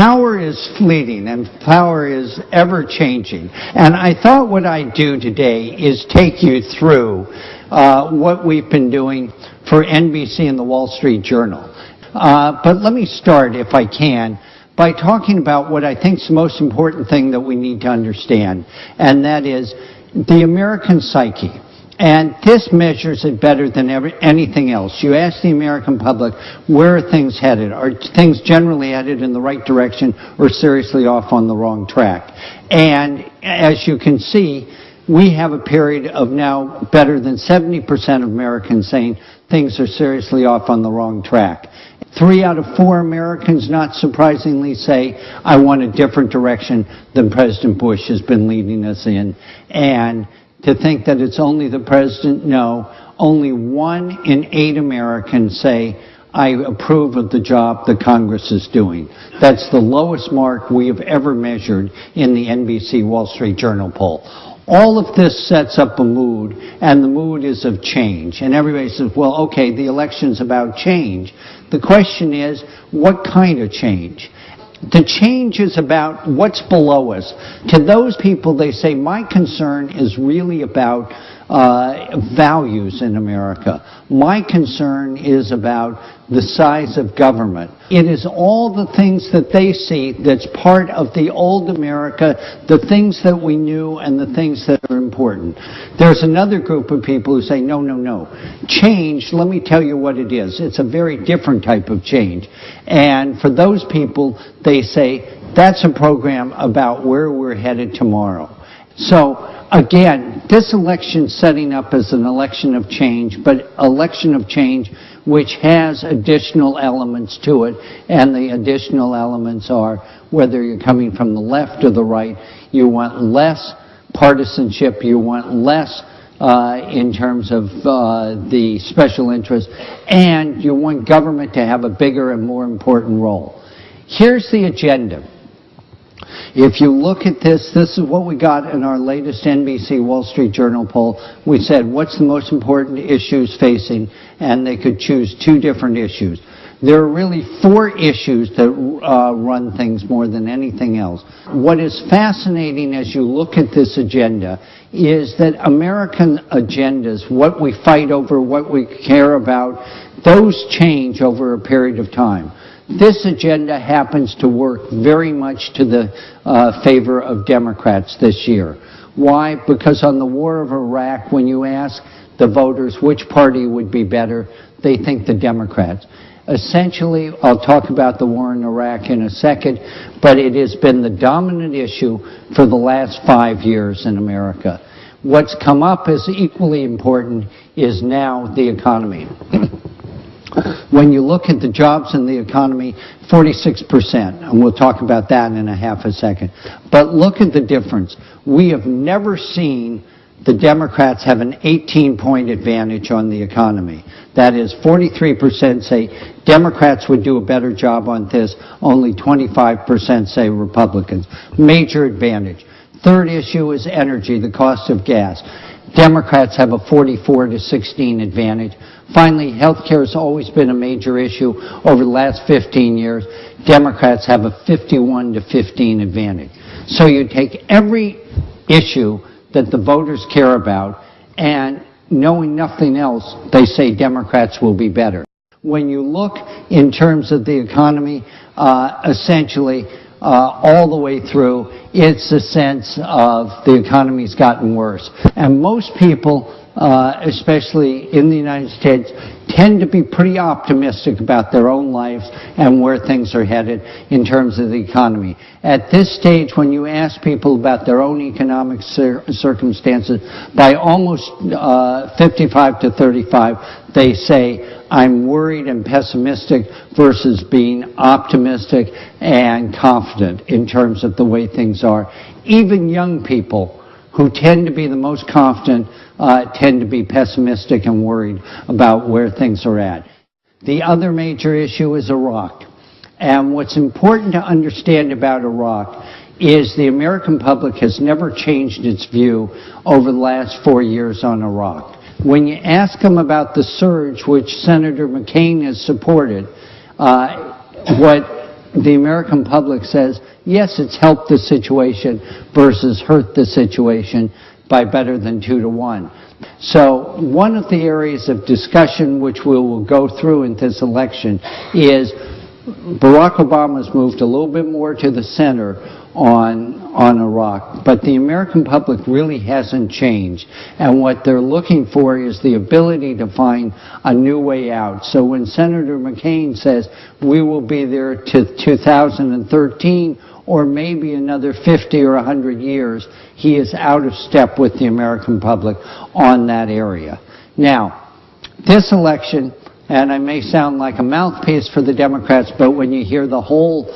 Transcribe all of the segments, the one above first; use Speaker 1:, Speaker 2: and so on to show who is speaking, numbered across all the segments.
Speaker 1: Power is fleeting and power is ever changing. And I thought what I'd do today is take you through what we've been doing for NBC and the Wall Street Journal. But let me start, if I can, by talking about what I think is the most important thing that we need to understand, and that is the American psyche. And this measures it better than anything else. You ask the American public, where are things headed? Are things generally headed in the right direction or seriously off on the wrong track? And as you can see, we have a period of now better than 70% of Americans saying things are seriously off on the wrong track. 3 out of 4 Americans, not surprisingly, say, I want a different direction than President Bush has been leading us in. And to think that it's only the president, no. Only 1 in 8 Americans say, I approve of the job the Congress is doing. That's the lowest mark we have ever measured in the NBC Wall Street Journal poll. All of this sets up a mood, and the mood is of change. And everybody says, well, okay, the election's about change. The question is, what kind of change? The change is about what's below us. To those people, they say, my concern is really about values in America. My concern is about the size of government. It is all the things that they see that's part of the old America, the things that we knew and the things that are important. There's another group of people who say, no, no, no. Change, let me tell you what it is. It's a very different type of change. And for those people, they say, that's a program about where we're headed tomorrow. So, again, this election's setting up as an election of change, but election of change which has additional elements to it, and the additional elements are whether you're coming from the left or the right, you want less partisanship, you want less in terms of the special interest, and you want government to have a bigger and more important role. Here's the agenda. If you look at this, this is what we got in our latest NBC Wall Street Journal poll. We said, what's the most important issues facing? And they could choose 2 different issues. There are really 4 issues that run things more than anything else. What is fascinating as you look at this agenda is that American agendas, what we fight over, what we care about, those change over a period of time. This agenda happens to work very much to the favor of Democrats this year. Why? Because on the war of Iraq, when you ask the voters which party would be better, they think the Democrats. Essentially, I'll talk about the war in Iraq in a second, but it has been the dominant issue for the last 5 years in America. What's come up as equally important is now the economy. When you look at the jobs in the economy, 46%, and we'll talk about that in a half a second. But look at the difference. We have never seen the Democrats have an 18-point advantage on the economy. That is, 43% say Democrats would do a better job on this, only 25% say Republicans. Major advantage. Third issue is energy, the cost of gas. Democrats have a 44-16 advantage. Finally, health care has always been a major issue over the last 15 years. Democrats have a 51-15 advantage. So you take every issue that the voters care about, and knowing nothing else, they say Democrats will be better. When you look in terms of the economy, essentially, all the way through, it's a sense of the economy's gotten worse. And most people, especially in the United States, tend to be pretty optimistic about their own lives and where things are headed in terms of the economy. At this stage, when you ask people about their own economic circumstances, by almost 55 to 35, they say, I'm worried and pessimistic versus being optimistic and confident in terms of the way things are. Even young people who tend to be the most confident tend to be pessimistic and worried about where things are at. The other major issue is Iraq. And what's important to understand about Iraq is the American public has never changed its view over the last 4 years on Iraq. When you ask them about the surge, which Senator McCain has supported, what the American public says, yes, it's helped the situation versus hurt the situation by better than 2 to 1. So one of the areas of discussion which we will go through in this election is Barack Obama's moved a little bit more to the center on Iraq, but the American public really hasn't changed. And what they're looking for is the ability to find a new way out. So when Senator McCain says we will be there to 2013 or maybe another 50 or 100 years, he is out of step with the American public on that area. Now, this election, and I may sound like a mouthpiece for the Democrats, but when you hear the whole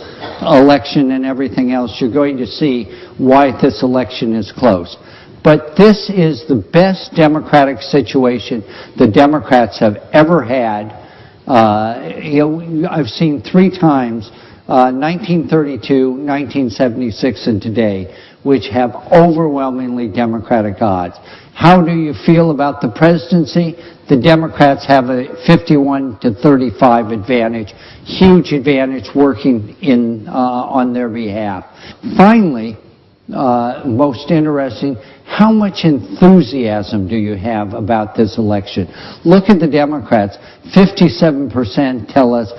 Speaker 1: election and everything else, you're going to see why this election is close. But this is the best democratic situation the Democrats have ever had. I've seen 3 times, 1932, 1976, and today, which have overwhelmingly Democratic odds. How do you feel about the presidency? The Democrats have a 51 to 35 advantage, huge advantage working on their behalf. Finally, most interesting, how much enthusiasm do you have about this election? Look at the Democrats. 57% tell us